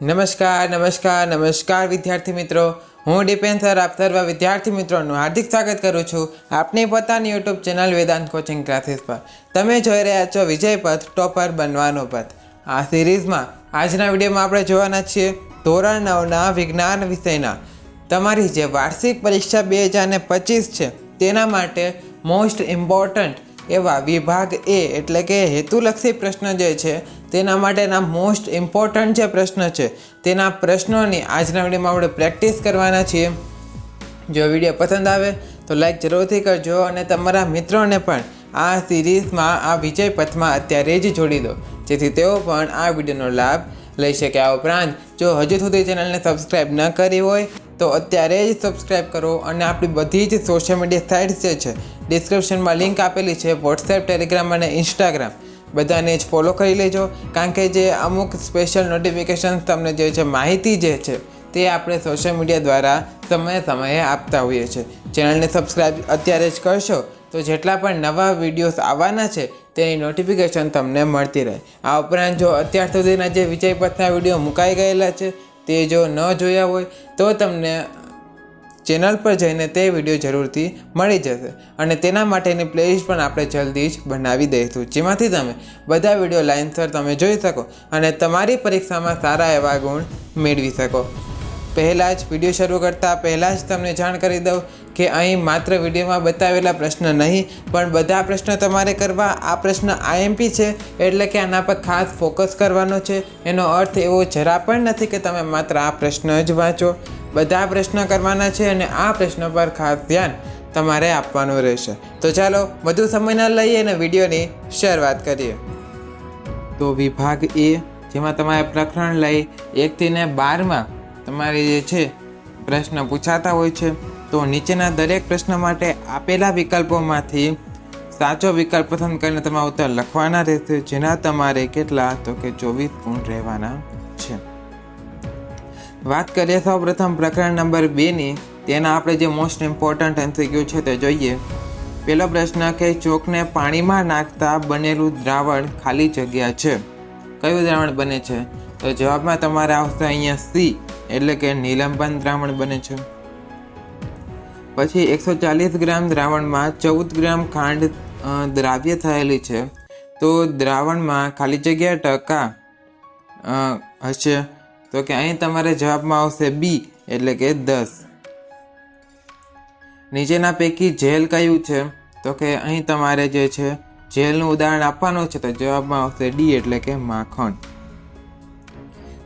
નમસ્કાર વિદ્યાર્થી મિત્રો, હું ડિપેન સર આપ સર્વ વિદ્યાર્થી મિત્રોનું હાર્દિક સ્વાગત કરું છું આપની પોતાની YouTube channel Vedant coaching classes પર. તમે જોઈ રહ્યા છો વિજય પથ ટોપર બનવાનો પથ. આ સિરીઝમાં આજના વિડીયોમાં આપણે જોવાના છીએ ધોરણ 9ના વિજ્ઞાન વિષયના તમારી જે વાર્ષિક પરીક્ષા 2025 છે તેના માટે મોસ્ટ ઇમ્પોર્ટન્ટ એવા વિભાગ એ એટલે કે હેતુલક્ષી પ્રશ્ન જે છે તેના માટેના મોસ્ટ ઇમ્પોર્ટન્ટ જે પ્રશ્ન છે તેના પ્રશ્નોની આજના વિડીયોમાં આપણે પ્રેક્ટિસ કરવાના છીએ. જો વિડીયો પસંદ આવે તો લાઈક જરૂરથી કરજો અને તમારા મિત્રોને પણ આ સિરીઝમાં આ વિજય પથમાં અત્યારે જ જોડી દો જેથી તેઓ પણ આ વિડીયોનો લાભ લઈ શકે. આ ઉપરાંત જો હજુ સુધી ચેનલને સબસ્ક્રાઈબ ન કરી હોય તો અત્યારે જ સબસ્ક્રાઈબ કરો અને આપણી બધી જ સોશિયલ મીડિયા સાઇટ્સ જે છે ડિસ્ક્રિપ્શનમાં લિંક આપેલી છે, વોટ્સએપ, ટેલિગ્રામ અને ઇન્સ્ટાગ્રામ બધાને જ ફોલો કરી લેજો, કારણ કે જે અમુક સ્પેશિયલ નોટિફિકેશન તમને જે છે માહિતી જે છે તે આપણે સોશિયલ મીડિયા દ્વારા સમયે આપતા હોઈએ છીએ. ચેનલને સબસ્ક્રાઈબ અત્યારે જ કરશો તો જેટલા પણ નવા વિડીયોઝ આવવાના છે તેની નોટિફિકેશન તમને મળતી રહે. આ ઉપરાંત જો અત્યાર સુધીના જે વિજય પથના વિડીયો મુકાઈ ગયેલા છે તે જો ન જોયા હોય તો તમને ચેનલ પર જઈને તે વિડીયો જરૂરથી મળી જશે અને તેના માટેની પ્લેલિસ્ટ પણ આપણે જલ્દી જ બનાવી દઈશું, જેમાંથી તમે બધા વિડીયો લાઇનસર તમે જોઈ શકો અને તમારી પરીક્ષામાં સારા એવા ગુણ મેળવી શકો. પહેલાં જ વિડીયો શરૂ કરતાં પહેલાં જ તમને જાણ કરી દઉં કે અહીં માત્ર વિડીયોમાં બતાવેલા પ્રશ્ન નહીં પણ બધા પ્રશ્નો તમારે કરવા. આ પ્રશ્ન IMP છે એટલે કે આના પર ખાસ ફોકસ કરવાનો છે. એનો અર્થ એવો જરા પણ નથી કે તમે માત્ર આ પ્રશ્ન જ વાંચો. બધા પ્રશ્ન કરવાના છે અને આ પ્રશ્ન પર ખાસ ધ્યાન તમારે આપવાનું રહેશે. તો ચાલો વધુ સમય ન લઈએ અને વિડીયોની શરૂઆત કરીએ. તો વિભાગ એ જેમાં તમારે પ્રકરણ લઈ 1 થી 12માં તમારે જે છે પ્રશ્ન પૂછાતા હોય છે તો નીચેના દરેક પ્રશ્ન માટે આપેલા વિકલ્પોમાંથી સાચો વિકલ્પ પસંદ કરીને તમારા ઉત્તર લખવાના રહેશે, જેના તમારે કેટલા તો કે 24 ગુણ રહેવાના છે. વાત કરીએ સૌ પ્રથમ પ્રકરણ નંબર 2ની, તેના આપણે જે મોસ્ટ ઇમ્પોર્ટન્ટ MCQ છે તે જોઈએ. પહેલો પ્રશ્ન કે ચોકને પાણીમાં નાખતા બનેલું દ્રાવણ ખાલી જગ્યા છે. કયું દ્રાવણ બને છે? તો જવાબમાં તમારે આવશે અહીંયા C એટલે કે નિલંબન દ્રાવણ બને છે. પછી 140 ગ્રામ દ્રાવણમાં 14 ગ્રામ ખાંડ દ્રાવ્ય થયેલી છે તો દ્રાવણમાં ખાલી જગ્યા ટકા હશે તો કે અહીં તમારે જવાબમાં આવશે B એટલે કે 10. નીચેના પૈકી જેલ કયું છે? તો કે અહીં તમારે જે છે જેલનું ઉદાહરણ આપવાનું છે તો જવાબમાં આવશે D એટલે કે માખણ.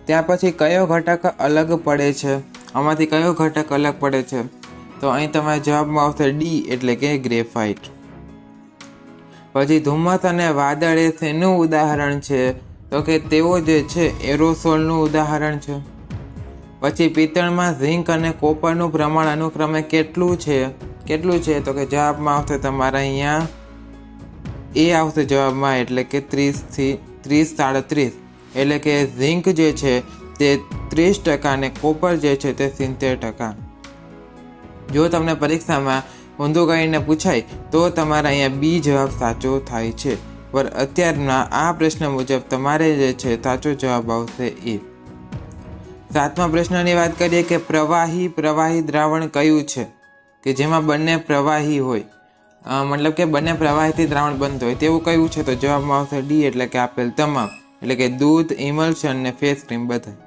ત્યાર પછી કયો ઘટક અલગ પડે છે? આમાંથી કયો ઘટક અલગ પડે છે? તો અહીં તમારા જવાબમાં આવશે D એટલે કે ગ્રેફાઇટ. પછી ધુમ્મસ અને વાદળ એ શેનું ઉદાહરણ છે? તો કે તેઓ જે છે એરોસોલનું ઉદાહરણ છે. પછી પિત્તળમાં ઝીંક અને કોપરનું પ્રમાણ અનુક્રમે કેટલું છે? તો કે જવાબમાં આવશે તમારા અહીંયા એ આવશે જવાબમાં એટલે કે 30 થી 37. એટલે કે ઝીંક જે છે તે 30% અને કોપર જે છે તે 70%. જો તમને પરીક્ષામાં ઊંધું કરીને પૂછાય તો તમારા અહીંયા B જવાબ સાચો થાય છે, પણ અત્યારના આ પ્રશ્ન મુજબ તમારે જે છે સાચો જવાબ આવશે E. 7મા પ્રશ્નની વાત કરીએ કે પ્રવાહી દ્રાવણ કયું છે કે જેમાં બંને પ્રવાહી હોય, મતલબ કે બંને પ્રવાહીથી દ્રાવણ બનતું હોય તેવું કયું છે? તો જવાબમાં આવશે D એટલે કે આપેલ તમામ, એટલે કે દૂધ, ઇમલ્શન ને ફેસ ક્રીમ બધા.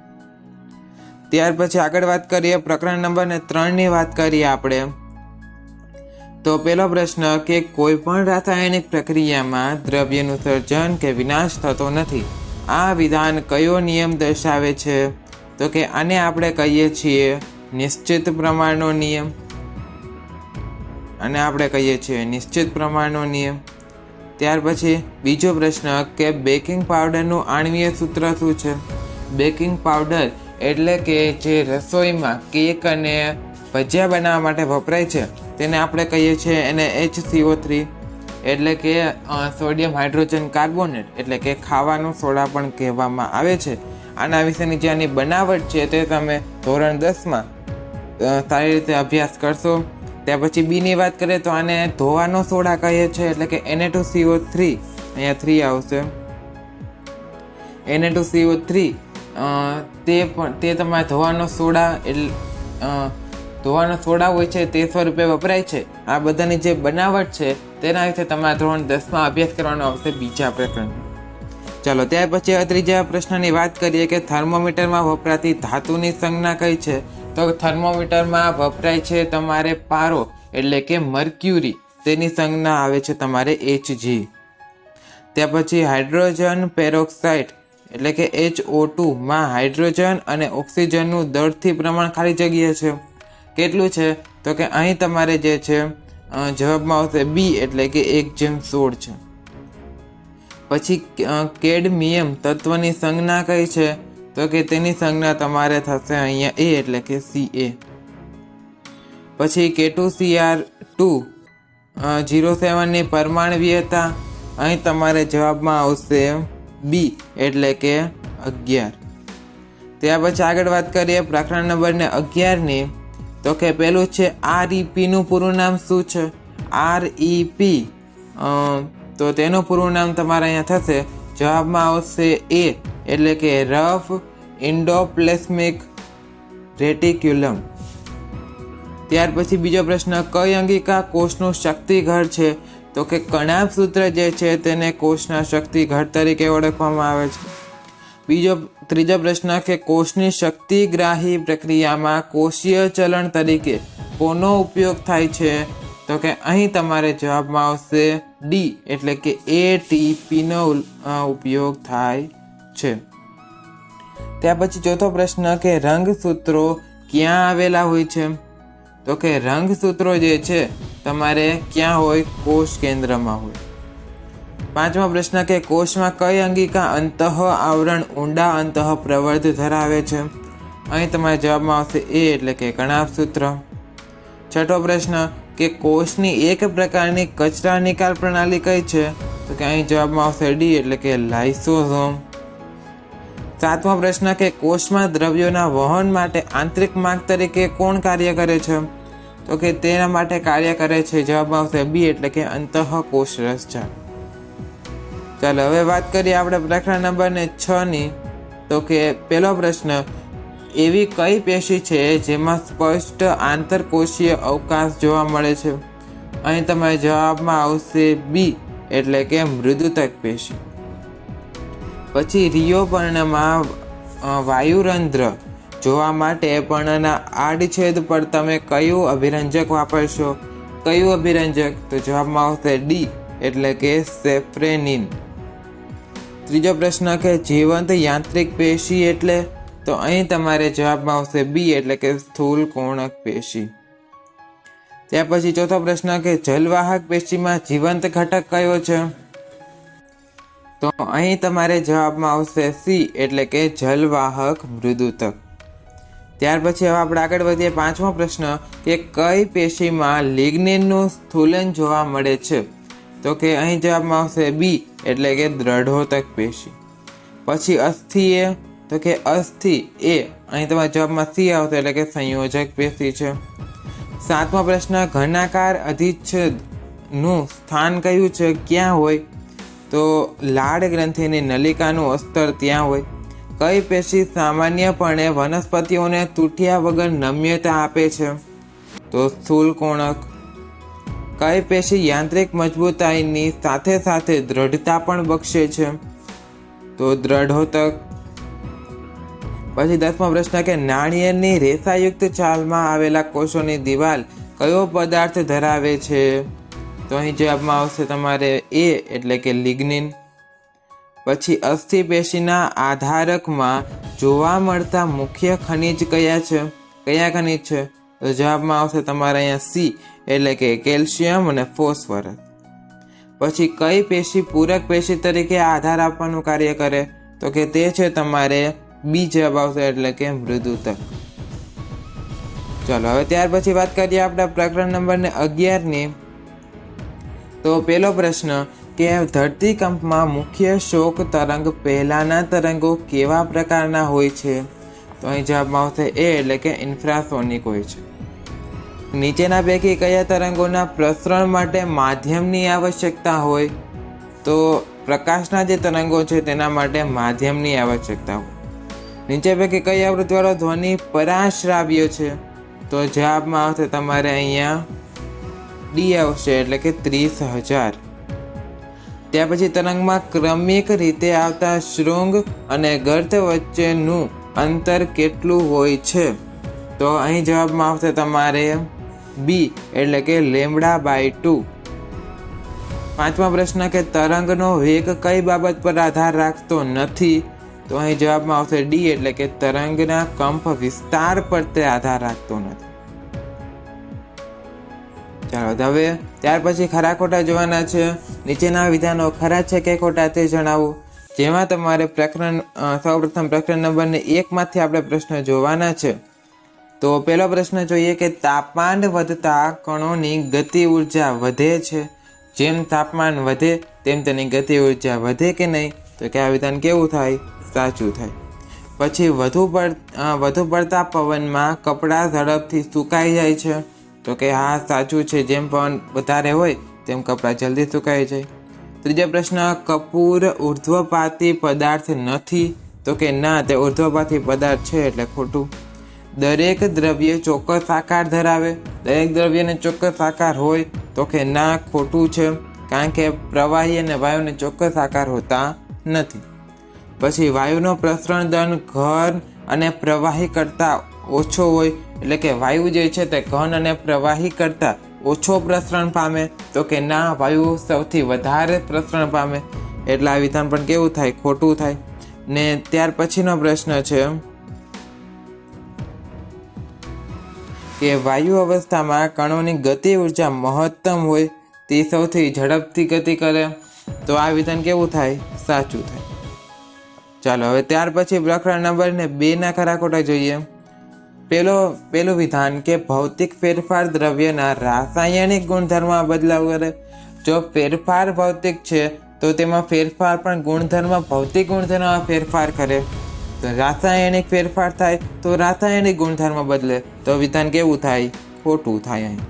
ત્યાર પછી આગળ વાત કરીએ પ્રકરણ નંબર 3ની વાત કરીએ આપણે. તો પહેલો પ્રશ્ન કે કોઈ પણ રાસાયણિક પ્રક્રિયામાં દ્રવ્યનું સર્જન કે વિનાશ થતો નથી. આ વિધાન કયો નિયમ દર્શાવે છે? તો કે આને આપણે કહીએ છીએ નિશ્ચિત પ્રમાણનો નિયમ. નિશ્ચિત પ્રમાણનો નિયમ. ત્યાર પછી બીજો પ્રશ્ન કે બેકિંગ પાવડરનું આણ્વીય સૂત્ર શું છે? બેકિંગ પાવડર એટલે કે જે રસોઈમાં કેક અને ભજીયા બનાવવા માટે વપરાય છે તેને આપણે કહીએ છીએ એને HCO3 એટલે કે સોડિયમ હાઇડ્રોજન કાર્બોનેટ એટલે કે ખાવાનું સોડા પણ કહેવામાં આવે છે. આના વિશેની જે આની બનાવટ છે તે તમે ધોરણ 10માં સારી રીતે અભ્યાસ કરશો. ત્યાર પછી બીની વાત કરીએ તો આને ધોવાનો સોડા કહીએ છીએ એટલે કે Na2CO3, અહીંયા 3 આવશે. Na2CO3 તે તમારે ધોવાનો સોડા એટલે ધોવાનો સોડા હોય છે તે સ્વરૂપે વપરાય છે. આ બધાની જે બનાવટ છે તેના વિશે તમારા ધોરણ 10માં અભ્યાસ કરવાનો આવશે બીજા પ્રકરણ. ચાલો ત્યાર પછી ત્રીજા પ્રશ્નની વાત કરીએ કે થર્મોમીટરમાં વપરાતી ધાતુની સંજ્ઞા કઈ છે. તો થર્મોમીટરમાં વપરાય છે તમારે પારો એટલે કે મર્ક્યુરી, તેની સંજ્ઞા આવે છે તમારે Hg. ત્યાર પછી હાઇડ્રોજન પેરોક્સાઇડ એટલે કે HO2 માં હાઇડ્રોજન અને ઓક્સિજનનું દળથી પ્રમાણ ખાલી જગ્યા છે. કેટલું છે? તો કે અહીં તમારે જે છે જવાબમાં આવશે B એટલે કે 1:16 છે. પછી કેડમિયમ તત્વની સંજ્ઞા કઈ છે? તો કે તેની સંજ્ઞા તમારે થશે અહીંયા A એટલે કે Ca. પછી K2Cr2 07 ની પરમાણ્વીયતા, અહીં તમારે જવાબમાં આવશે B એટલે કે 11. ત્યાર પછી આગળ વાત કરીએ પ્રકરણ નંબર 11ની. તો કે પેલું છે REP નું પૂરું નામ શું છે? REP તો તેનું પૂરું નામ તમારે અહીંયા થશે, જવાબમાં આવશે A એટલે કે રફ એન્ડોપ્લેસ્મિક રેટિક્યુલમ. ત્યાર પછી બીજો પ્રશ્ન, કઈ અંગિકા કોષનું શક્તિઘર છે? તો કે કણાભ સૂત્ર જે છે તેને કોષના શક્તિઘર તરીકે ઓળખવામાં આવે છે. ત્રીજો પ્રશ્ન કે કોષની શક્તિગ્રાહી પ્રક્રિયામાં કોષીય ચલણ તરીકે કોનો ઉપયોગ થાય છે? તો કે અહીં તમારે જવાબમાં આવશે D એટલે કે ATP નો ઉપયોગ થાય છે. ત્યાર પછી ચોથો પ્રશ્ન કે રંગસૂત્રો ક્યાં આવેલા હોય છે? તો કે રંગસૂત્રો જે છે તમારે ક્યાં હોય? કોષ કેન્દ્રમાં હોય. પાંચમો પ્રશ્ન કે કોષમાં કઈ અંગિકા અંતઃ આવરણ ઊંડા અંતઃ પ્રવર્ધ ધરાવે છે? અહીં તમારે જવાબમાં આવશે A એટલે કે કણાભ સૂત્ર. છઠ્ઠો પ્રશ્ન કે કોષની એક પ્રકારની કચરા નિકાલ પ્રણાલી કઈ છે? તો કે અહીં જવાબમાં આવશે D એટલે કે લાઇસોઝોમ. સાતમો પ્રશ્ન કે કોષમાં દ્રવ્યોના વહન માટે આંતરિક માર્ગ તરીકે કોણ કાર્ય કરે છે? તો કે તેના માટે કાર્ય કરે છે, જવાબમાં આવશે B એટલે કે અંતઃકોષ રસજાળ. ચાલો હવે વાત કરીએ આપણે પ્રકરણ નંબર 6ની. તો કે પહેલો પ્રશ્ન, એવી કઈ પેશી છે જેમાં સ્પષ્ટ આંતરકોષીય અવકાશ જોવા મળે છે? અહીં તમારે જવાબમાં આવશે B એટલે કે મૃદુતક પેશી. પછી રિયોપર્ણમાં વાયુરંધ્ર જોવા માટે પર્ણના આડછેદ પર તમે કયું અભિરંજક વાપરશો? કયું અભિરંજક? તો જવાબમાં આવશે D એટલે કે સેફ્રેનિન. ત્રીજો પ્રશ્ન કે જીવંત યાંત્રિક પેશી એટલે? તો અહીં તમારે જવાબમાં આવશે B એટલે કે સ્થૂલ કોણક પેશી. ત્યાર પછી ચોથો પ્રશ્ન કે જલવાહક પેશીમાં જીવંત ઘટક કયો છે? તો અહીં તમારે જવાબમાં આવશે C એટલે કે જલવાહક મૃદુતક. ત્યાર પછી હવે આપણે આગળ વધીએ. પાંચમો પ્રશ્ન કે કઈ પેશીમાં લિગ્નિનનું સ્થૂલન જોવા મળે છે? તો કે અહીં જવાબમાં આવશે B એટલે કે દ્રઢોતક પેશી. પછી અસ્થિએ? તો કે અસ્થિ એ અહીં તમારા જવાબમાં C આવશે એટલે કે સંયોજક પેશી છે. સાતમો પ્રશ્ન ઘનાકાર અધિચ્છદનું સ્થાન કયું છે? ક્યાં હોય? તો લાળ ગ્રંથિની નલિકાનું અસ્તર ત્યાં હોય. કઈ પેશી સામાન્યપણે વનસ્પતિઓને તૂટ્યા વગર નમ્યતા આપે છે? તો સ્થૂલ કોણક. કઈ પેશી યાંત્રિક મજબૂતાઈની સાથે સાથે દ્રઢતા પણ બક્ષે છે? તો દ્રઢોતક. પછી 10મો પ્રશ્ન કે નાળિયેરની રેસાયુક્ત છાલમાં આવેલા કોષોની દિવાલ કયો પદાર્થ ધરાવે છે? તો અહીં જવાબમાં આવશે તમારે A એટલે કે લિગ્નિન. પછી અસ્થિ પેશીના આધારકમાં જોવા મળતા મુખ્ય ખનિજ કયા છે? કયા ખનિજ છે? તો જવાબમાં આવશે તમારે અહીંયા C એટલે કે કેલ્શિયમ અને ફોસ્ફરસ. પછી કઈ પેશી પૂરક પેશી તરીકે આધાર આપવાનું કાર્ય કરે? તો કે તે છે તમારે B જવાબ આવશે એટલે કે મૃદુતક. ચાલો હવે ત્યાર પછી વાત કરીએ આપણા પ્રકરણ નંબર 11ની. તો પહેલો પ્રશ્ન કે ધરતીકંપમાં મુખ્ય શોક તરંગ પહેલાના તરંગો કેવા પ્રકારના હોય છે? તો અહીં જવાબમાં આવશે A એટલે કે ઇન્ફ્રાસોનિક હોય છે. નીચેના પૈકી કયા તરંગોના પ્રસરણ માટે માધ્યમની આવશ્યકતા હોય? તો પ્રકાશના જે તરંગો છે તેના માટે માધ્યમની આવશ્યકતા હોય. નીચે પૈકી કઈ આવૃત્તિવાળો ધ્વનિ પરાશ્રાવ્ય છે? તો જવાબમાં આવશે તમારે અહીંયા ડી આવશે, એટલે કે 30,000. ત્યાર પછી તરંગમાં ક્રમિક રીતે આવતા શૃંગ અને ગર્ત વચ્ચેનું અંતર કેટલું હોય છે? તો અહીં જવાબમાં આવશે તમારે બી, એટલે કે λ/2. પાંચમા પ્રશ્ન કે તરંગનો વેગ કઈ બાબત પર આધાર રાખતો નથી? તો અહીં જવાબમાં આવશે ડી, એટલે કે તરંગના કંપ વિસ્તાર પર તે આધાર રાખતો નથી. ચાલો હવે ત્યાર પછી ખરા ખોટા જોવાના છે. નીચેના વિધાનો ખરા છે કે ખોટા તે જણાવો. જેમાં તમારે સૌપ્રથમ પ્રકરણ નંબર 1 માંથી આપણે પ્રશ્ન જોવાના છે. તો પહેલો પ્રશ્ન જોઈએ કે તાપમાન વધતા કણોની ગતિ ઉર્જા વધે છે. જેમ તાપમાન વધે તેમ તેની ગતિ ઉર્જા વધે કે નહીં? તો કે આ વિધાન કેવું થાય? સાચું થાય. પછી વધુ પડતા પવનમાં કપડાં ઝડપથી સુકાઈ જાય છે. તો કે હા, સાચું છે. જેમ પવન વધારે હોય તેમ કપડાં જલ્દી સુકાઈ જાય. ત્રીજો પ્રશ્ન, કપૂર ઉર્ધ્વપાતી પદાર્થ નથી? તો કે ના, તે ઉર્ધ્વપાતી પદાર્થ છે, એટલે ખોટું. દરેક દ્રવ્ય ચોક્કસ આકાર ધરાવે? દરેક દ્રવ્યને ચોક્કસ આકાર હોય? તો કે ના, ખોટું છે, કારણ કે પ્રવાહી અને વાયુને ચોક્કસ આકાર હોતા નથી. પછી વાયુનો પ્રસરણ દર ઘન અને પ્રવાહી કરતાં ઓછો હોય, એટલે કે વાયુ જે છે તે ઘન અને પ્રવાહી કરતાં ઓછો પ્રસરણ પામે? તો કે ના, વાયુ સૌથી વધારે પ્રસરણ પામે, એટલે આ વિધાન પણ કેવું થાય? ખોટું થાય. ને ત્યાર પછીનો પ્રશ્ન છે કે વાયુ અવસ્થામાં કણોની ગતિ ઉર્જા મહત્તમ હોય, તે સૌથી ઝડપથી ગતિ કરે. તો આ વિધાન કેવું થાય? સાચું થાય. ચાલો હવે ત્યાર પછી પ્રકરણ નંબર 2 ખરા ખોટા જોઈએ. પેલું વિધાન કે ભૌતિક ફેરફાર દ્રવ્યના રાસાયણિક ગુણધર્મમાં બદલાવ કરે. જો ફેરફાર ભૌતિક છે તો તેમાં ફેરફાર પણ ભૌતિક ગુણધર્મમાં ફેરફાર કરે. તો રાસાયણિક ફેરફાર થાય તો રાસાયણિક ગુણધર્મ બદલે. તો વિધાન કેવું થાય? ખોટું થાય. અહીં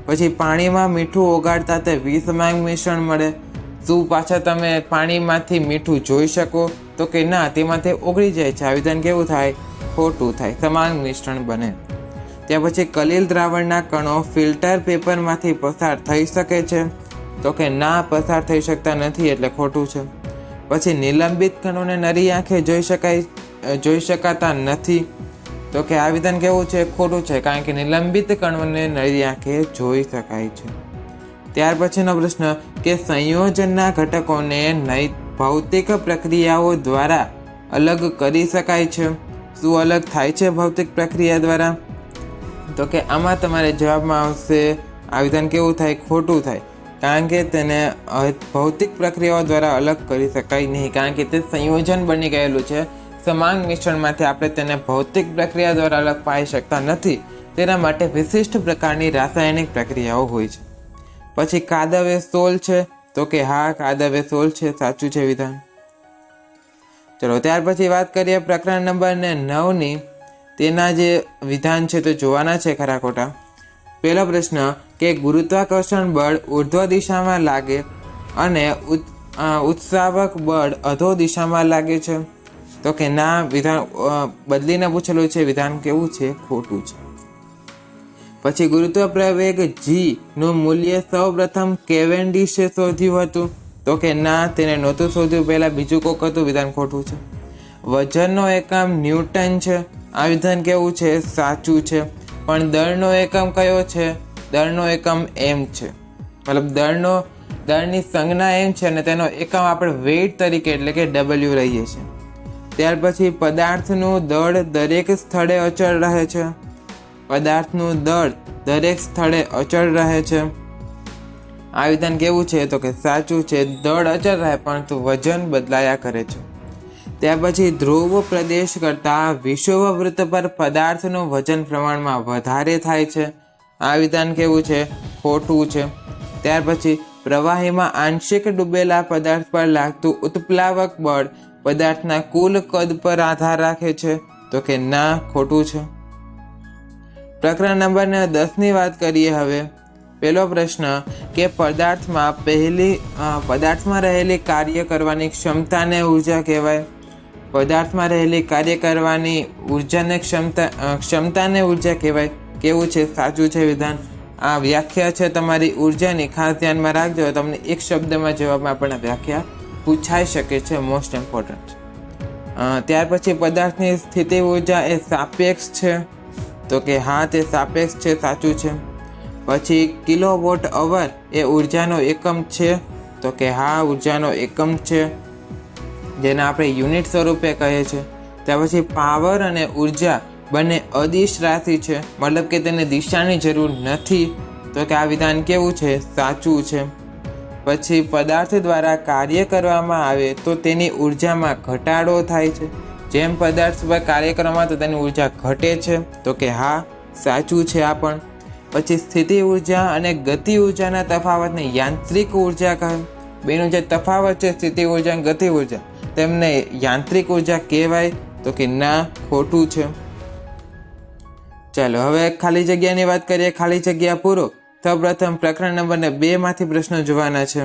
પછી પાણીમાં મીઠું ઓગાળતા તે વિષમય મિશ્રણ મળે. શું પાછા તમે પાણીમાંથી મીઠું જોઈ શકો? તો કે ના, તેમાંથી ઓગળી જાય છે. આ વિધાન કેવું થાય? ખોટું થાય. સમાન મિશ્રણ બને. ત્યાર પછી કલીલ દ્રાવણના કણો ફિલ્ટર પેપરમાંથી પસાર થઈ શકે છે? તો કે ના, પસાર થઈ શકતા નથી, એટલે ખોટું છે. પછી નિલંબિત કણોને નરી આંખે જોઈ શકાતા નથી? તો કે આ વિધાન કેવું છે? ખોટું છે, કારણ કે નિલંબિત કણોને નરી આંખે જોઈ શકાય છે. ત્યાર પછીનો પ્રશ્ન કે સંયોજનના ઘટકોને ભૌતિક પ્રક્રિયાઓ દ્વારા અલગ કરી શકાય છે? શું અલગ થાય છે ભૌતિક પ્રક્રિયા દ્વારા? તો કે આમાં તમારે જવાબમાં આવશે આ વિધાન કેવું થાય? ખોટું થાય, કારણ કે તેને ભૌતિક પ્રક્રિયાઓ દ્વારા અલગ કરી શકાય નહીં, કારણ કે તે સંયોજન બની ગયેલું છે. સમાન મિશ્રણમાંથી આપણે તેને ભૌતિક પ્રક્રિયા દ્વારા અલગ પાડી શકતા નથી. તેના માટે વિશિષ્ટ પ્રકારની રાસાયણિક પ્રક્રિયાઓ હોય છે. પછી કાદવે સોલ છે? તો કે હા, કાદવે સોલ છે, સાચું છે વિધાન. ચલો ત્યાર પછી વાત કરીએ પ્રકરણ નંબર 9ની. તેના જે વિધાન છે તે જોવાના છે ખરા ખોટા. પહેલો પ્રશ્ન કે ગુરુત્વાકર્ષણ બળ ઉર્ધ્વ દિશામાં લાગે અને ઉત્સાવક બળ અધો દિશામાં લાગે છે? તો કે ના, વિધાન બદલીને પૂછેલું છે. વિધાન કેવું છે? ખોટું છે. પછી ગુરુત્વ પ્રવેગ જી નું મૂલ્ય સૌ પ્રથમ કેવેન્ડિશે શોધ્યું હતું? તો કે ના, તેને નહોતું શોધ્યું, પહેલા બીજું કોક હતું. વિધાન ખોટું છે. વજનનો એકમ ન્યૂટન છે? આ વિધાન કેવું છે? સાચું છે. પણ દળનો એકમ કયો છે? દળનો એકમ એમ છે, મતલબ દળની સંજ્ઞા એમ છે અને તેનો એકમ આપણે વેઇટ તરીકે એટલે કે ડબલ્યુ રહીએ છીએ. ત્યાર પછી પદાર્થનું દળ દરેક સ્થળે અચળ રહે છે? પદાર્થનું દળ દરેક સ્થળે અચળ રહે છે? આ વિધાન કેવું છે? તો કે સાચું છે. દળ અચળ રહે પરંતુ વજન બદલાયા કરે છે. ત્યાર પછી ધ્રુવ પ્રદેશ કરતાં વિષુવવૃત્ત પર પદાર્થનું વજન પ્રમાણમાં વધારે થાય છે? આ વિધાન કેવું છે? ખોટું છે. ત્યાર પછી પ્રવાહીમાં આંશિક ડૂબેલા પદાર્થ પર લાગતું ઉત્પ્લાવક બળ પદાર્થના કુલ કદ પર આધાર રાખે છે? તો કે ના, ખોટું છે. પ્રકરણ નંબર 10ની વાત કરીએ હવે. પહેલો પ્રશ્ન કે પદાર્થમાં રહેલી કાર્ય કરવાની ક્ષમતાને ઉર્જા કહેવાય? પદાર્થમાં રહેલી કાર્ય કરવાની ઉર્જાને ક્ષમતાને ઉર્જા કહેવાય. કેવું છે? સાચું છે વિધાન. આ વ્યાખ્યા છે તમારી ઉર્જાની, ખાસ ધ્યાનમાં રાખજો. તમને એક શબ્દમાં જવાબમાં પણ વ્યાખ્યા પૂછાઈ શકે છે, મોસ્ટ ઇમ્પોર્ટન્ટ. ત્યાર પછી પદાર્થની સ્થિતિ ઉર્જા એ સાપેક્ષ છે, તો કે હા તે સાપેક્ષ છે, સાચું છે. પછી કિલોવોટ અવર એ ઉર્જાનો એકમ છે, તો કે હા ઉર્જાનો એકમ છે, જેને આપણે યુનિટ સ્વરૂપે કહીએ છીએ. ત્યાર પછી પાવર અને ઉર્જા બંને અદિશ રાશિ છે, મતલબ કે તેને દિશાની જરૂર નથી, તો કે આ વિધાન કેવું છે? સાચું છે. પછી પદાર્થ દ્વારા કાર્ય કરવામાં આવે તો તેની ઉર્જામાં ઘટાડો થાય છે. જેમ પદાર્થ પર કાર્ય કરવામાં તો તેની ઉર્જા ઘટે છે, તો કે હા સાચું છે આ પણ. પછી સ્થિતિ ઉર્જા અને ગતિ ઉર્જાના તફાવતને યાંત્રિક ઉર્જા કહે. બેનો જે તફાવત છે સ્થિતિ ઉર્જા અને ગતિ ઉર્જા, તેમને યાંત્રિક ઉર્જા કહેવાય, તો કે ના, ખોટું છે. ચાલો હવે ખાલી જગ્યાની વાત કરીએ. ખાલી જગ્યા પૂરો. સૌપ્રથમ પ્રકરણ નંબર 2 માંથી પ્રશ્નો જોવાના છે.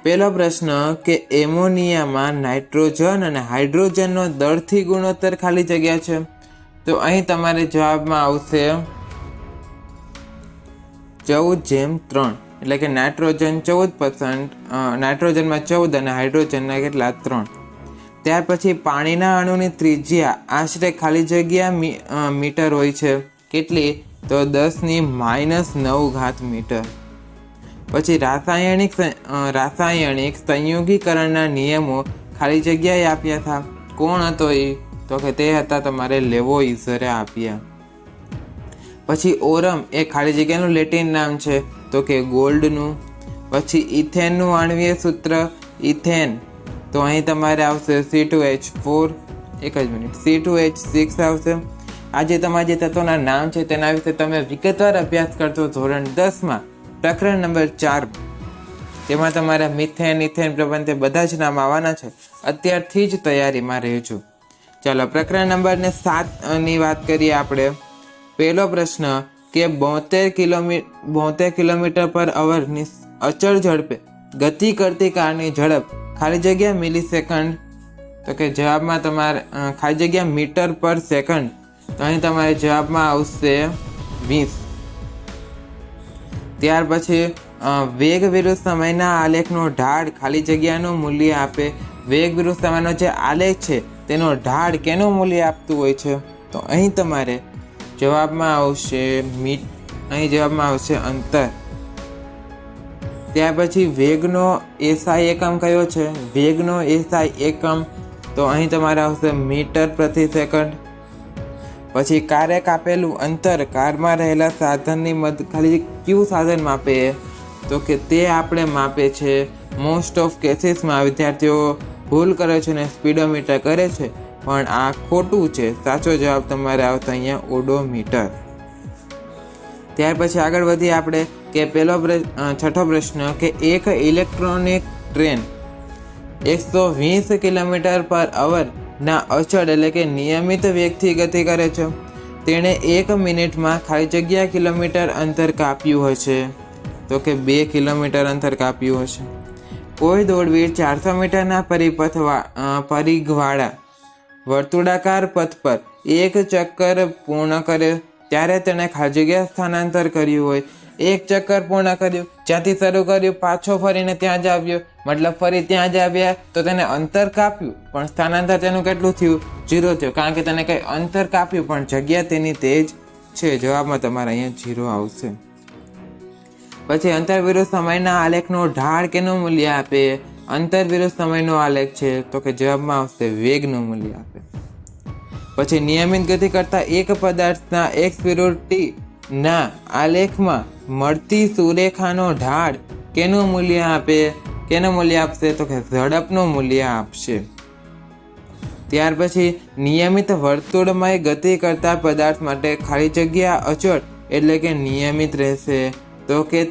પહેલો પ્રશ્ન કે એમોનિયામાં નાઇટ્રોજન અને હાઇડ્રોજનનો દળથી ગુણોત્તર ખાલી જગ્યા છે. તો અહીં તમારે જવાબમાં આવશે 14:3, એટલે કે નાઇટ્રોજન 14%, નાઇટ્રોજનમાં 14 અને હાઇડ્રોજનના કેટલા? 3. ત્યાર પછી પાણીના અણુની ત્રિજ્યા આશરે ખાલી જગ્યા મીટર હોય છે. કેટલી? તો 10⁻⁹ મીટર. પછી રાસાયણિક સંયોગીકરણના નિયમો ખાલી જગ્યાએ આપ્યા હતા. કોણ હતો એ? તો કે તે હતા તમારે લેવોઇઝરે આપ્યા. પછી ઓરમ એ ખાલી જગ્યાનું લેટિન નામ છે, તો કે ગોલ્ડનું. પછી ઇથેનનું આણ્વીય સૂત્ર ઇથેન, તો અહીં તમારે આવશે C2H4. એક જ મિનિટ, C2H6 આવશે. આજે તમારા જે તત્વોના નામ છે તેના વિશે તમે વિગતવાર અભ્યાસ કરશો ધોરણ 10માં પ્રકરણ નંબર 4. તેમાં તમારા મિથેન, ઇથેન, પ્રબંધ તે બધા જ નામ આવવાના છે. અત્યારથી જ તૈયારીમાં રહેજો. ચાલો પ્રકરણ નંબર 7ની વાત કરીએ આપણે. પહેલો પ્રશ્ન કે 72 કિલોમીટર પર અવરની અચળ ઝડપે ગતિ કરતી કારની ઝડપ ખાલી જગ્યા મિલીસેકન્ડ, તો કે જવાબમાં તમારે ખાલી જગ્યા મીટર પર સેકન્ડ, તો અહીં તમારે જવાબમાં આવશે 20. ત્યાર પછી વેગ વિરુદ્ધ સમયના આલેખનો ઢાળ ખાલી જગ્યાનું મૂલ્ય આપે. વેગ વિરુદ્ધ સમયનો જે આલેખ છે તેનો ઢાળ કેનું મૂલ્ય આપતું હોય છે? તો અહીં તમારે જવાબમાં આવશે અંતર. ત્યાર પછી વેગનો એસઆઈ એકમ કયો છે? વેગનો એસઆઈ એકમ, તો અહીં તમારે આવશે મીટર પ્રતિ સેકન્ડ. પછી કારે કાપેલું અંતર કારમાં રહેલા સાધનની ખાલી કયું સાધન માપે? તો કે તે આપણે માપે છે. મોસ્ટ ઓફ કેસીસમાં વિદ્યાર્થીઓ ભૂલ કરે છે ને સ્પીડોમીટર કરે છે, પણ આ ખોટું છે. સાચો જવાબ તમારે આવશે અહીંયા ઓડોમીટર. ત્યાર પછી આગળ વધીએ આપણે કે છઠ્ઠો પ્રશ્ન કે એક ઇલેક્ટ્રોનિક ટ્રેન 120 કિલોમીટર પર અવર ના અચળ એટલે કે નિયમિત વેગથી ગતિ કરે છે. તેણે 1 મિનિટમાં ખાલી જગ્યા કિલોમીટર અંતર કાપ્યું હશે, તો કે 2 કિલોમીટર અંતર કાપ્યું હશે. કોઈ દોડવીર 400 મીટરના પરિઘવાળા વર્તુળાકાર પથ પર એક ચક્કર પૂર્ણ કરે ત્યારે તેણે ખાલી જગ્યા સ્થાનાંતર કર્યું હોય. એક ચક્કર પૂર્ણ કર્યું, જ્યાંથી શરૂ કર્યું પાછો ફરીને ત્યાં જ આવ્યો, મતલબ ફરી ત્યાં જ આવ્યા, તો તેને અંતર કાપ્યું, પણ સ્થાનાંતર તેનું કેટલું થયું? 0 થયું, કારણ કે તેને કંઈ અંતર કાપ્યું પણ જગ્યા તેની તે જ છે. જવાબમાં તમારે અહીંયા 0 આવશે. પછી અંતર વિરુદ્ધ સમયના આલેખનો ઢાળ કેનું મૂલ્ય આપે? અંતર વિરુદ્ધ સમયનો આલેખ છે, તો કે જવાબમાં આવશે વેગનું મૂલ્ય આપે. પછી નિયમિત ગતિ કરતા એક પદાર્થના x વિરુદ્ધ t ના આલેખમાં મળતી સુરેખાનો ઢાળ કેનું મૂલ્ય આપે? કેનું મૂલ્ય આપશે? તો કે ઝડપનું મૂલ્ય આપશે. ત્યાર પછી નિયમિત વર્તુળમય ગતિ કરતા પદાર્થ માટે ખાલી જગ્યા અચળ એટલે કે નિયમિત રહેશે, તો કે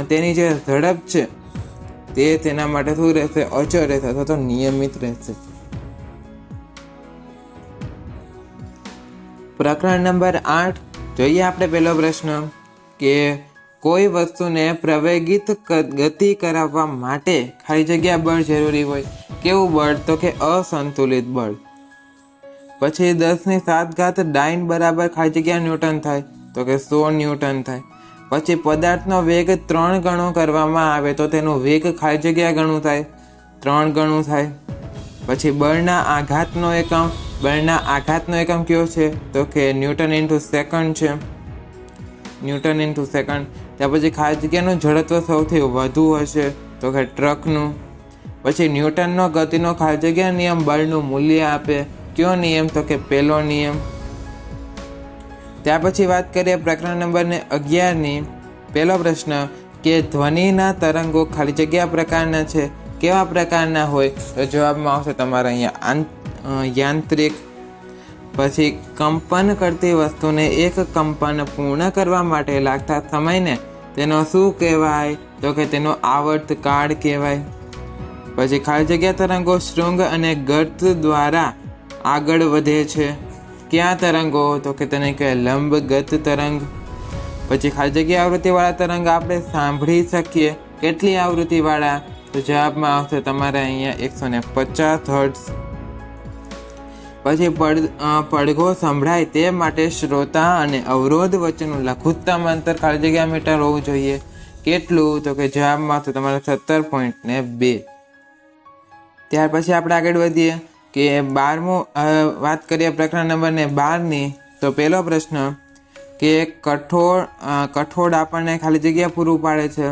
તેની જે ઝડપ છે તે તેના માટે શું રહેશે? અચળ રહેશે અથવા તો નિયમિત રહેશે. પ્રકરણ નંબર 8 જોઈએ આપણે. પહેલો પ્રશ્ન કે કોઈ વસ્તુને પ્રવેગિત ગતિ કરાવવા માટે ખાલી જગ્યા બળ જરૂરી હોય. કેવું બળ? તો કે અસંતુલિત બળ. પછી 10⁷ ડાઇન બરાબર ખાલી જગ્યા ન્યૂટન થાય, તો કે 100 ન્યૂટન થાય. પછી પદાર્થનો વેગ 3 ગણો કરવામાં આવે તો તેનું વેગ ખાલી જગ્યા ગણું થાય, 3 ગણું થાય. પછી બળના આઘાતનો એકમ કયો છે? તો કે ન્યૂટન ઇન્ટુ સેકન્ડ છે, ન્યૂટન ઇન્ટુ સેકન્ડ. ત્યાર પછી ખાલી જગ્યાનું ઝડત્વ સૌથી વધુ હશે, તો કે ટ્રકનું. પછી ન્યૂટનનો ગતિનો ખાલી જગ્યા નિયમ બળનું મૂલ્ય આપે. કયો નિયમ? તો કે પહેલો નિયમ. ત્યાર પછી વાત કરીએ પ્રકરણ નંબર 11ની. પહેલો પ્રશ્ન કે ધ્વનિના તરંગો ખાલી જગ્યા પ્રકારના છે. કેવા પ્રકારના હોય? તો જવાબમાં આવશે તમારે અહીંયા યાંત્રિક. પછી કંપન કરતી વસ્તુને એક કંપન પૂર્ણ કરવા માટે લાગતા સમયને તેનો શું કહેવાય? તો કે તેનો આવર્તકાળ કહેવાય. પછી ખાલી જગ્યા તરંગો શૃંગ અને ગર્ત દ્વારા આગળ વધે છે. ક્યાં તરંગો? તો કે તેને કહેવાય લંબગત તરંગ. પછી ખાલી જગ્યા આવૃત્તિવાળા તરંગ આપણે સાંભળી શકીએ. કેટલી આવૃત્તિવાળા? તો જવાબમાં આવશે તમારે અહીંયા 150 હર્ટ્ઝ. પછી પડઘો સંભળાય તે માટે શ્રોતા અને અવરોધ વચ્ચેનું લઘુત્તમ અંતર ખાલી જગ્યા મીટર હોવું જોઈએ. કેટલું? તો કે જવાબમાં આવશે તમારે 17.2. ત્યાર પછી આપણે આગળ વધીએ કે 12મું વાત કરીએ પ્રકરણ નંબર 12ની. તો પહેલો પ્રશ્ન કે કઠોળ આપણને ખાલી જગ્યા પૂરું પાડે છે.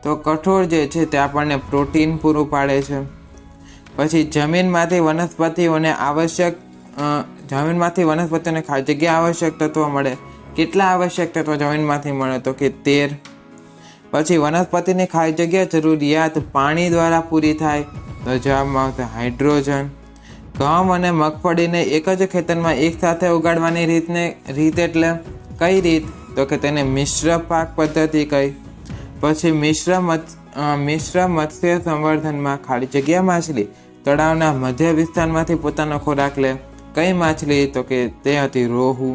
તો કઠોળ જે છે તે આપણને પ્રોટીન પૂરું પાડે છે. પછી જમીનમાંથી વનસ્પતિઓને ખાલી જગ્યા આવશ્યક તત્વો મળે. કેટલા આવશ્યક તત્વો જમીનમાંથી મળે? તો કે 13. પછી વનસ્પતિની ખાલી જગ્યા જરૂરિયાત પાણી દ્વારા પૂરી થાય. તો જવાબમાં આવશે હાઇડ્રોજન. ઘઉં અને મગફળીને એક જ ખેતરમાં એક સાથે ઉગાડવાની રીત એટલે કઈ રીત? તો કે તેને મિશ્ર પાક પદ્ધતિ કહી. પછી મિશ્ર મત્સ્ય સંવર્ધનમાં ખાલી જગ્યા માછલી તળાવના મધ્ય વિસ્તારમાંથી પોતાનો ખોરાક લે. કઈ માછલી? તો કે તે હતી રોહુ.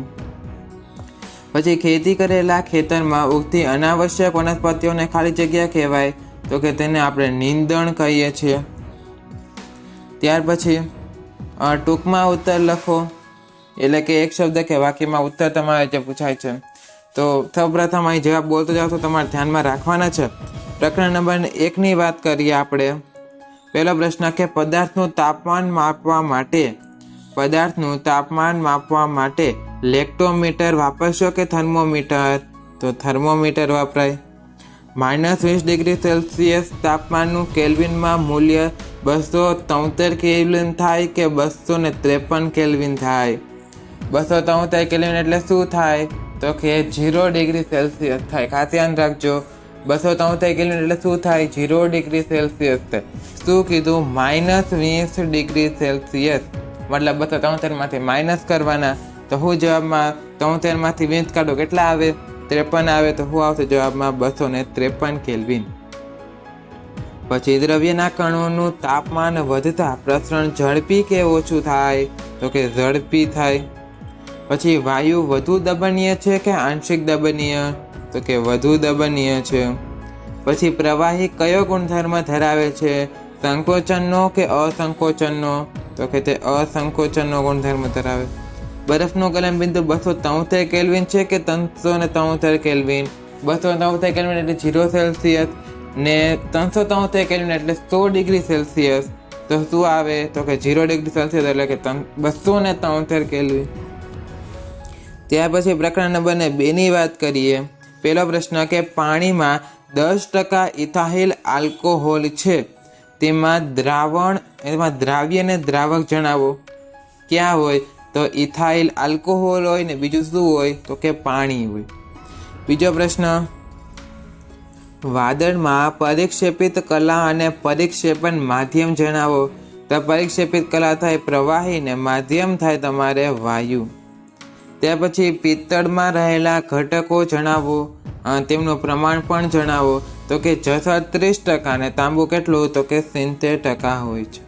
પછી ખેતી કરેલા ખેતરમાં ઉગતી અનાવશ્યક વનસ્પતિઓને ખાલી જગ્યા કહેવાય. તો કે તેને આપણે નીંદણ કહીએ છીએ. ત્યાર પછી ટૂંકમાં ઉત્તર લખો, એટલે કે એક શબ્દ કે વાક્યમાં ઉત્તર તમારે જે પૂછાય છે. તો સૌપ્રથમ અહીં જવાબ બોલતો જાવ તો તમારે ધ્યાનમાં રાખવાના છે. પ્રકરણ નંબર 1ની વાત કરીએ આપણે. પહેલો પ્રશ્ન કે પદાર્થનું તાપમાન માપવા માટે લેક્ટોમીટર વાપરશો કે થર્મોમીટર? તો થર્મોમીટર વપરાય. -20 ડિગ્રી સેલ્સિયસ તાપમાનનું કેલ્વિનમાં મૂલ્ય 273 કેલ્વિન થાય કે 253 કેલ્વિન થાય? 273 કેલ્વિન એટલે શું થાય? તો કે 0 ડિગ્રી સેલ્સિયસ થાય. ખાસ ધ્યાન રાખજો, 273 કેલ્વિન એટલે શું થાય? 0 ડિગ્રી સેલ્સિયસ થાય. શું કીધું? -20 ડિગ્રી સેલ્સિયસ. મતલબ 273માંથી માઇનસ કરવાના. તો હું જવાબમાં 73માંથી 20 કાઢો, કેટલા આવે? 53 આવે. તો શું આવશે જવાબમાં? 253 કેલ્વિન. પછી દ્રવ્યના કણોનું તાપમાન વધતા પ્રસરણ ઝડપી કે ઓછું થાય? તો કે ઝડપી થાય. પછી વાયુ વધુ દબનીય છે કે આંશિક દબનીય? તો કે વધુ દબનીય છે. પછી પ્રવાહી કયો ગુણધર્મ ધરાવે છે? સંકોચનનો કે અસંકોચનનો? તો કે તે અસંકોચનનો ગુણધર્મ ધરાવે. બરફનું ગલનબિંદુ 273 કેલ્વિન છે કે 373 કેલ્વિન? 273 કેલ્વિન એટલે 0 સેલ્સિયસ ને 373 કેલ્વિન એટલે 100 ડિગ્રી સેલ્સિયસ. તો શું આવે? તો કે 0 ડિગ્રી સેલ્સિયસ એટલે કે 273 કેલ્વિન. ત્યાર પછી પ્રકરણ નંબર 2ની વાત કરીએ. પહેલો પ્રશ્ન કે પાણીમાં 10% ઇથાઇલ આલ્કોહોલ છે. તેમાં દ્રાવ્ય અને દ્રાવક જણાવો. ક્યાં હોય? તો ઇથાઇલ આલ્કોહોલ હોય ને બીજું શું હોય? તો કે પાણી હોય. બીજો પ્રશ્ન, વાદળમાં પરિક્ષેપિત કલા અને પરિક્ષેપણ માધ્યમ જણાવો. તો પરિક્ષેપિત કલા થાય પ્રવાહી ને માધ્યમ થાય તમારે વાયુ. ત્યાર પછી પિત્તળમાં રહેલા ઘટકો જણાવો, તેમનું પ્રમાણ પણ જણાવો. તો કે જસર 30% અને તાંબુ કેટલું? તો કે 70% હોય છે.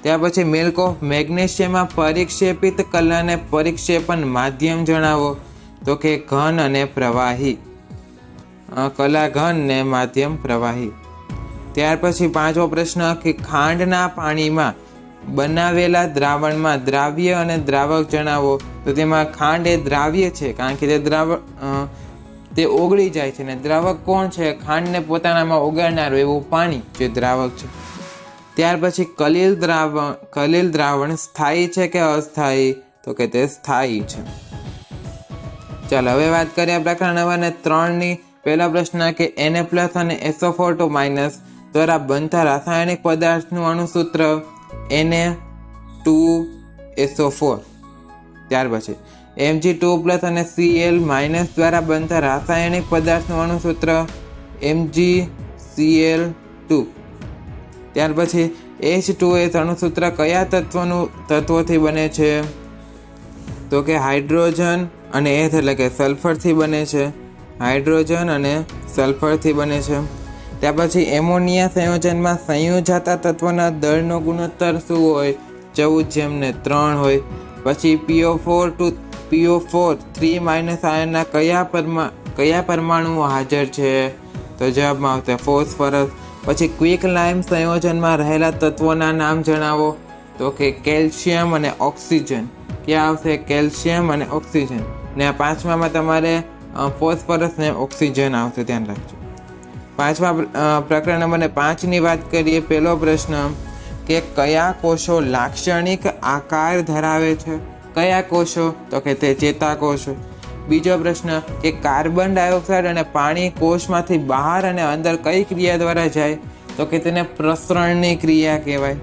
ત્યાર પછી મિલ્ક ઓફ મેગ્નેશિયમમાં પરિક્ષેપિત કલા અને પરિક્ષેપણ માધ્યમ જણાવો. તો કે ઘન અને પ્રવાહી. કલા ઘન ને માધ્યમ પ્રવાહી. ત્યાર પછી પાંચમો પ્રશ્ન કે ખાંડના પાણીમાં બનાવેલા દ્રાવણમાં દ્રાવ્ય અને દ્રાવક જણાવો. તો તેમાં ખાંડ એ દ્રાવ્ય છે, કારણ કે તે ઓગળી જાય છે, ને દ્રાવક કોણ છે? ખાંડને પોતાનામાં ઓગાળનારું એવું પાણી જે દ્રાવક છે. ત્યાર પછી કલીલ દ્રાવણ સ્થાયી છે કે અસ્થાયી? તો કે તે સ્થાયી છે. ચાલો હવે વાત કરીએ પ્રકરણ નંબર 3ની. પહેલો પ્રશ્ન કે Na+ અને SO4 દ્વારા બનતા રાસાયણિક પદાર્થનું અણુસૂત્ર Na2SO4. ત્યાર પછી Mg2+ અને Cl- દ્વારા બનતા રાસાયણિક પદાર્થનું અણુસૂત્ર MgCl2. ત્યાર પછી H2S અણુસૂત્ર કયા તત્વોથી બને છે? તો કે હાઇડ્રોજન અને એથ એટલે કે સલ્ફરથી બને છે. હાઇડ્રોજન અને સલ્ફરથી બને છે. ત્યાર પછી એમોનિયા સંયોજનમાં સંયોજાતા તત્વના દળનો ગુણોત્તર શું હોય? 14:3 હોય. પછી PO4 3- આયનના કયા પરમાણુઓ હાજર છે? તો જવાબમાં આવશે ફોસ્ફરસ. પછી ક્વિક લાઇમ સંયોજનમાં રહેલા તત્વોના નામ જણાવો. તો કે કેલ્શિયમ અને ઓક્સિજન. ક્યાં આવશે? કેલ્શિયમ અને ઓક્સિજન. ને આ પાંચમામાં તમારે ફોસ્ફરસ ને ઓક્સિજન આવશે, ધ્યાન રાખજો. પાંચમા પ્રકરણ નંબર 5ની વાત કરીએ. પહેલો પ્રશ્ન કે કયા કોષો લાક્ષણિક આકાર ધરાવે છે? કયા કોષો? તો કે તે ચેતાકોષો. બીજો પ્રશ્ન કે કાર્બન ડાયોક્સાઇડ અને પાણી કોષમાંથી બહાર અને અંદર કઈ ક્રિયા દ્વારા જાય? તો કે તેને પ્રસરણની ક્રિયા કહેવાય.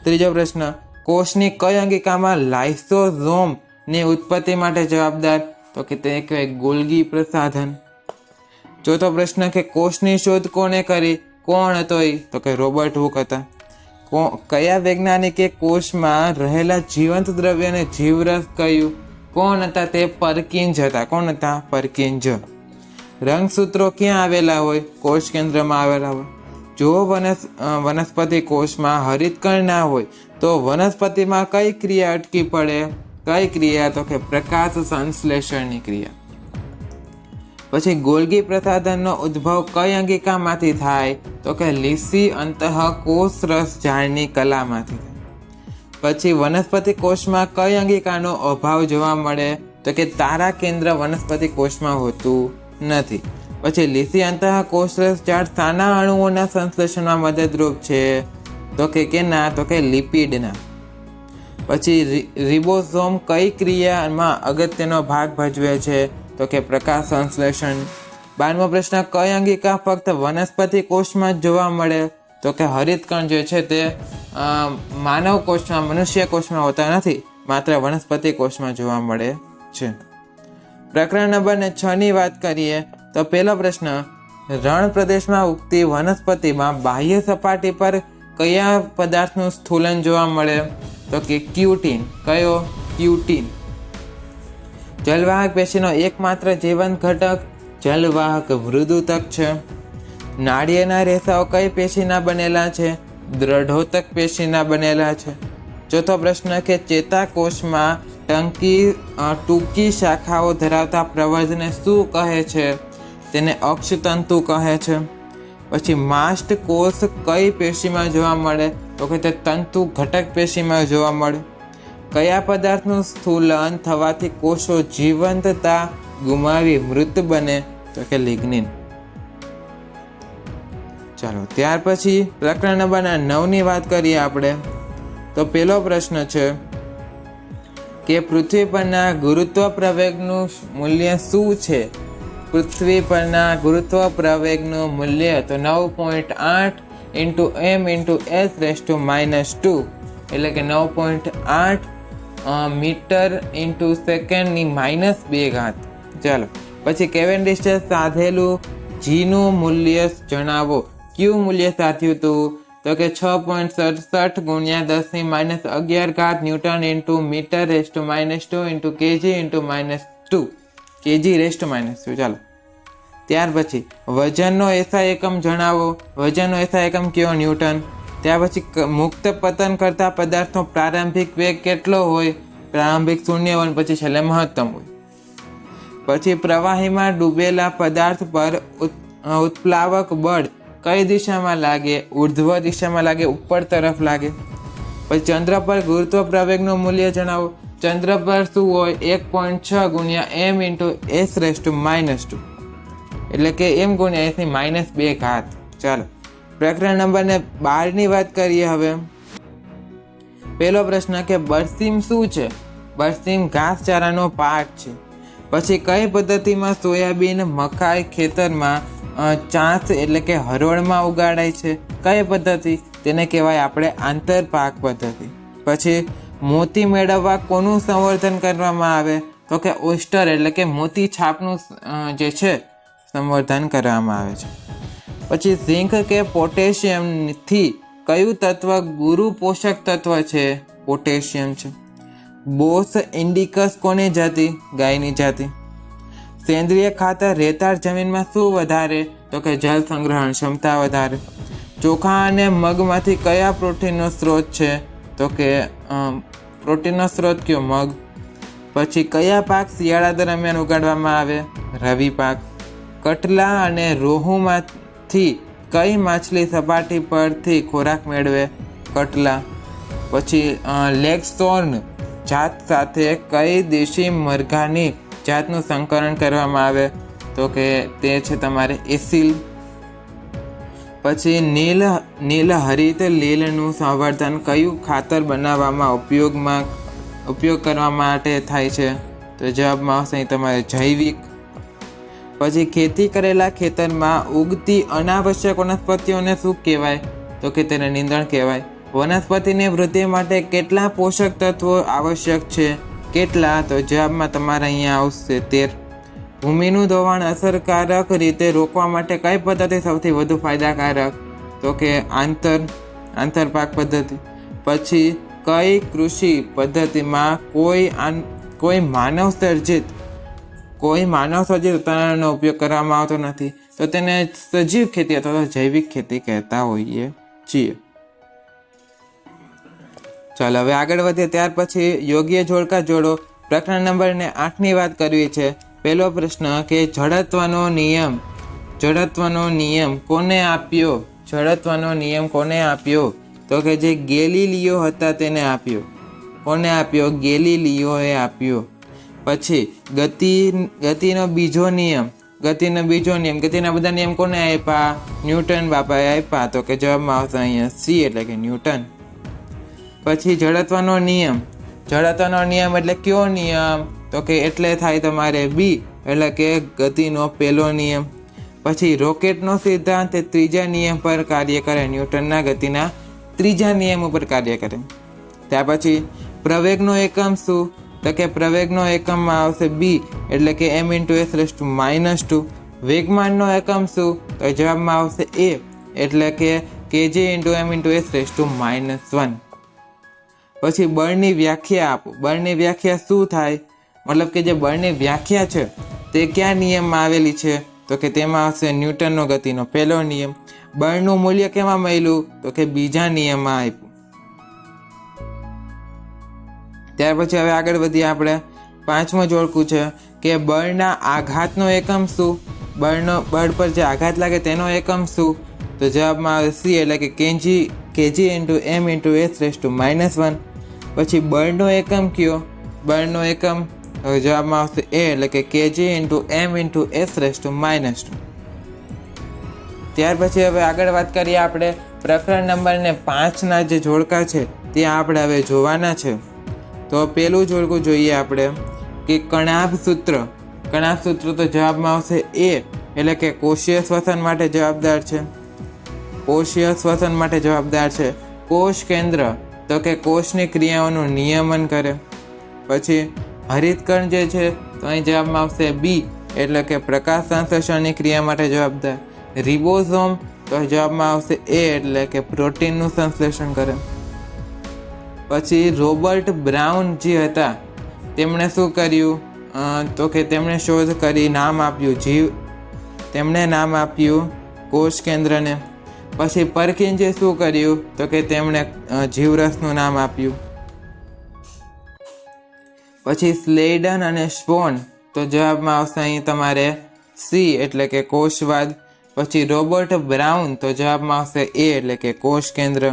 ત્રીજો પ્રશ્ન કોષની કઈ અંગિકામાં લાઇસોઝોમ ની ઉત્પત્તિ માટે જવાબદાર? તો કે તે કહેવાય ગોલ્ગી પ્રસાધન. ચોથો પ્રશ્ન કે કોષની શોધ કોણે કરી? કોણ હતો એ? તો કે રોબર્ટ હુક હતા. કયા વૈજ્ઞાનિકે કોષમાં રહેલા જીવંત દ્રવ્યને જીવરસ કહ્યું? કોણ હતા તે? પરકિન્સ હતા. કોણ હતા? પરકિન્સ. રંગસૂત્રો ક્યાં આવેલા હોય? કોષ કેન્દ્રમાં આવેલા હોય. જો વનસ્પતિ કોષમાં હરિતકણ ના હોય તો વનસ્પતિમાં કઈ ક્રિયા અટકી પડે? કઈ ક્રિયા? તો કે પ્રકાશ સંશ્લેષણની ક્રિયા. પછી ગોલ્ગી પ્રસાધનનો ઉદ્ભવ કઈ અંગિકામાંથી થાય? તો કે લીસી અંતઃકોષ રસ ઝાડની કલામાંથી થાય. પછી વનસ્પતિ કોષમાં કઈ અંગિકાનો અભાવ જોવા મળે? તો કે તારા કેન્દ્ર વનસ્પતિ કોષમાં હોતું નથી. પછી લીસી અંતઃકોષ રસ ઝાડ શાના અણુઓના સંશ્લેષણમાં મદદરૂપ છે? તો કે કેના? તો કે લિપિડના. પછી રિબોઝોમ કઈ ક્રિયામાં અગત્યનો ભાગ ભજવે છે? તો કે પ્રકાશ સંશ્લેષણ. 12મો પ્રશ્ન કઈ અંગિકા ફક્ત વનસ્પતિ કોષમાં જ જોવા મળે? તો કે હરિતકણ જે છે તે માનવ કોષમાં, મનુષ્ય કોષમાં હોતા નથી, માત્ર વનસ્પતિ કોષમાં જોવા મળે છે. પ્રકરણ નંબર 6ની વાત કરીએ તો પહેલો પ્રશ્ન રણ પ્રદેશમાં ઉગતી વનસ્પતિમાં બાહ્ય સપાટી પર કયા પદાર્થનું સ્થૂલન જોવા મળે? તો કે ક્યુટીન. કયો? ક્યુટીન. જલવાહક પેશીનો એકમાત્ર જીવંત ઘટક જલવાહક મૃદુતક છે. નાળિયેરના રેસાઓ કઈ પેશીના બનેલા છે? દ્રઢોતક પેશીના બનેલા છે. ચોથો પ્રશ્ન કે ચેતાકોષમાં ટૂંકી શાખાઓ ધરાવતા પ્રવર્ધને શું કહે છે? તેને અક્ષતંતુ કહે છે. પછી માસ્ટ કોષ કઈ પેશીમાં જોવા મળે? તો કે તે તંતુ ઘટક પેશીમાં જોવા મળે. કયા પદાર્થનું સ્થૂલન થવાથી કોષો જીવંતતા ગુમાવી મૃત બને? તો કે લિગ્નિન. ચાલો ત્યાર પછી પ્રકરણ નંબર 9ની વાત કરીએ આપણે તો પહેલો પ્રશ્ન છે કે પૃથ્વી પરના ગુરુત્વ પ્રવેગનું મૂલ્ય શું છે? પૃથ્વી પરના ગુરુત્વ પ્રવેગનું મૂલ્ય તો 9.8 × m × s⁻², એટલે કે 9.8 મીટર × સેકન્ડની -2 ચાલો પછી કેવેન્ડિશે સાધેલું જીનું મૂલ્ય જણાવો. કયું મૂલ્ય સાધ્યું હતું? તો કે 6.67 × 10⁻11 ન્યૂટન × મીટર⁻²× kg⁻², kg⁻². ચાલો ત્યાર પછી વજનનો એસઆઈ એકમ જણાવો. વજનનો એસઆઈ એકમ કયો? ન્યૂટન. ત્યાર પછી મુક્ત પતન કરતા પદાર્થનો પ્રારંભિક વેગ કેટલો હોય? પ્રારંભિક 0 હોય, પછી છેલ્લે મહત્તમ હોય. પછી પ્રવાહીમાં ડૂબેલા પદાર્થ પર ઉત્પ્લાવક બળ કઈ દિશામાં લાગે? ઉર્ધ્વ દિશામાં લાગે, ઉપર તરફ લાગે. પછી ચંદ્ર પર ગુરુત્વ પ્રવેગનું મૂલ્ય જણાવો. ચંદ્ર પર શું હોય? 1.6 ગુણ્યા m ઇન્ટુ s⁻², એટલે કે m ગુણ્યા s ની -2 ઘાત. ચાલો પ્રકરણ નંબર 12ની વાત કરીએ. હવે પહેલો પ્રશ્ન કે બરસીમ શું છે? બરસીમ ઘાસચારાનો પાક છે. પછી કઈ પદ્ધતિમાં સોયાબીન મકાઈ ખેતરમાં ચાંસ એટલે કે હરોળમાં ઉગાડાય છે? કઈ પદ્ધતિ? તેને કહેવાય આપણે આંતરપાક પદ્ધતિ. પછી મોતી મેળવવા કોનું સંવર્ધન કરવામાં આવે? તો કે ઓસ્ટર એટલે કે મોતી છાપનું જે છે સંવર્ધન કરવામાં આવે છે. પછી ઝીંક કે પોટેશિયમથી કયું તત્વ ગુરુ પોષક તત્વ છે? પોટેશિયમ છે. બોસ ઇન્ડિકસ કોની જાતિ? ગાયની જાતિ. સેન્દ્રિય ખાતર રેતાળ જમીનમાં શું વધારે? તો કે જળ સંગ્રહણ ક્ષમતા વધારે. ચોખા અને મગમાંથી કયા પ્રોટીનનો સ્ત્રોત છે? તો કે પ્રોટીનનો સ્ત્રોત કયો? મગ. પછી કયા પાક શિયાળા દરમિયાન ઉગાડવામાં આવે? રવિ પાક. કટલા અને રોહુમાંથી કઈ માછલી સપાટી પરથી ખોરાક મેળવે? કટલા. પછી લેગસોર્ન જાત સાથે કઈ દેશી મરઘાની જાતનું સંકરણ કરવામાં આવે? તો કે તે છે તમારે એસિલ. પછી નીલહરિત લીલનું સંવર્ધન કયું ખાતર બનાવવામાં ઉપયોગ કરવા માટે થાય છે? તો જવાબમાં આવશે અહીં તમારે જૈવિક. પછી ખેતી કરેલા ખેતરમાં ઉગતી અનાવશ્યક વનસ્પતિઓને શું કહેવાય? તો કે તેને નીંદણ કહેવાય. વનસ્પતિની વૃદ્ધિ માટે કેટલા પોષક તત્વો આવશ્યક છે? કેટલા? તો જવાબમાં તમારે અહીંયા આવશે 13. ભૂમિનું ધોવાણ અસરકારક રીતે રોકવા માટે કઈ પદ્ધતિ સૌથી વધુ ફાયદાકારક? તો કે આંતરપાક પદ્ધતિ. પછી કઈ કૃષિ પદ્ધતિમાં કોઈ માનવ સર્જિત ઉત્પાદનનો ઉપયોગ કરવામાં આવતો નથી? તો તેને સજીવ ખેતી અથવા જૈવિક ખેતી કહેતા હોઈએ છીએ. ચાલો હવે આગળ વધીએ. ત્યાર પછી યોગ્ય જોડકા જોડો. પ્રકરણ નંબર 8ની વાત કરવી છે. પહેલો પ્રશ્ન કે જડત્વનો નિયમ કોને આપ્યો? જડત્વનો નિયમ કોને આપ્યો? તો કે જે ગેલીલિયો હતા તેને આપ્યો. કોને આપ્યો? ગેલીલિયોએ આપ્યો. પછી ગતિનો બીજો નિયમ. ગતિના બધા નિયમ કોને આપ્યા? ન્યૂટન બાપાએ આપ્યા. તો કે જવાબમાં આવશે અહીંયા સી એટલે કે ન્યૂટન. પછી જડત્વનો નિયમ એટલે કયો નિયમ? તો કે એટલે થાય તમારે બી એટલે કે ગતિનો પહેલો નિયમ. પછી રોકેટનો સિદ્ધાંત ત્રીજા નિયમ પર કાર્ય કરે. ન્યૂટનના ગતિના ત્રીજા નિયમ ઉપર કાર્ય કરે. ત્યાર પછી પ્રવેગનો એકમ શું? તો કે પ્રવેગનો એકમમાં આવશે બી એટલે કે m×s⁻². વેગમાનનો એકમ શું? તો જવાબમાં આવશે એ એટલે કે kg×m×s⁻². પછી બળની વ્યાખ્યા આપો. બળની વ્યાખ્યા શું થાય? મતલબ કે જે બળની વ્યાખ્યા છે તે કયા નિયમમાં આવેલી છે? તો કે તેમાં આવશે ન્યૂટનનો ગતિનો પહેલો નિયમ. બળનું મૂલ્ય કેમાં મળ્યું? તો કે બીજા નિયમમાં આપ્યું. ત્યાર પછી હવે આગળ વધીએ આપણે. 5મું જોડકું છે કે બળના આઘાતનો એકમ શું? બળ પર જે આઘાત લાગે તેનો એકમ શું? તો જવાબમાં આવે સી એટલે કે kg×m×s⁻². પછી બળનો એકમ કયો? બળનો એકમ જવાબમાં આવશે એ એટલે કે kg×m×s⁻². ત્યાર પછી હવે આગળ વાત કરીએ આપણે. પ્રકરણ નંબર 5ના જે જોડકા છે તે આપણે હવે જોવાના છે. તો પહેલું જોડકું જોઈએ આપણે કે કણાભ સૂત્ર. તો જવાબમાં આવશે એ એટલે કે કોષીય શ્વસન માટે જવાબદાર છે. કોષ કેન્દ્ર તો કે કોષની ક્રિયાઓનું નિયમન કરે. પછી હરિતકણ જે છે તો અહીં જવાબમાં આવશે બી એટલે કે પ્રકાશ સંશ્લેષણની ક્રિયા માટે જવાબદાર. રિબોઝોમ તો જવાબમાં આવશે એ એટલે કે પ્રોટીનનું સંશ્લેષણ કરે. પછી રોબર્ટ બ્રાઉન જે હતા તેમણે શું કર્યું? તો કે તેમણે શોધ કરી, નામ આપ્યું તેમણે નામ આપ્યું કોષ કેન્દ્રને. પછી પરકિન્સે શું કર્યું? તો કે તેમણે જીવરસનું નામ આપ્યું. પછી સ્લેડન અને સ્પોન તો જવાબમાં આવશે અહીં તમારે સી એટલે કે કોષવાદ. પછી રોબર્ટ બ્રાઉન, તો જવાબમાં આવશે એ એટલે કે કોષ કેન્દ્ર.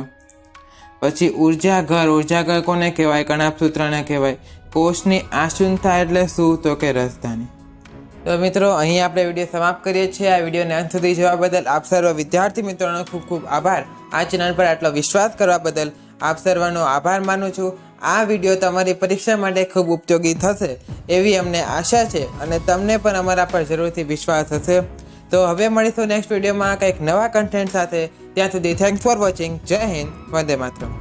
પછી ઉર્જાઘર કોને કહેવાય? કણાભ સૂત્રને કહેવાય. કોષની આશુનતા એટલે શું? તો કે રાજધાની. તો મિત્રો, અહીં આપણે વિડીયો સમાપ્ત કરીએ છીએ. આ વિડીયોને અંત સુધી જોવા બદલ આપ સર્વ વિદ્યાર્થી મિત્રોનો ખૂબ ખૂબ આભાર. આ ચેનલ પર આટલો વિશ્વાસ કરવા બદલ આપ સર્વનો આભાર માનું છું. આ વિડીયો તમારી પરીક્ષા માટે ખૂબ ઉપયોગી થશે એવી અમને આશા છે અને તમને પણ અમારા પર જરૂરથી વિશ્વાસ હશે. તો હવે મળીશું નેક્સ્ટ વિડીયોમાં કંઈક નવા કન્ટેન્ટ સાથે. ત્યાં સુધી થેન્ક્સ ફોર વોચિંગ. જય હિન્દ, વંદે માતરમ.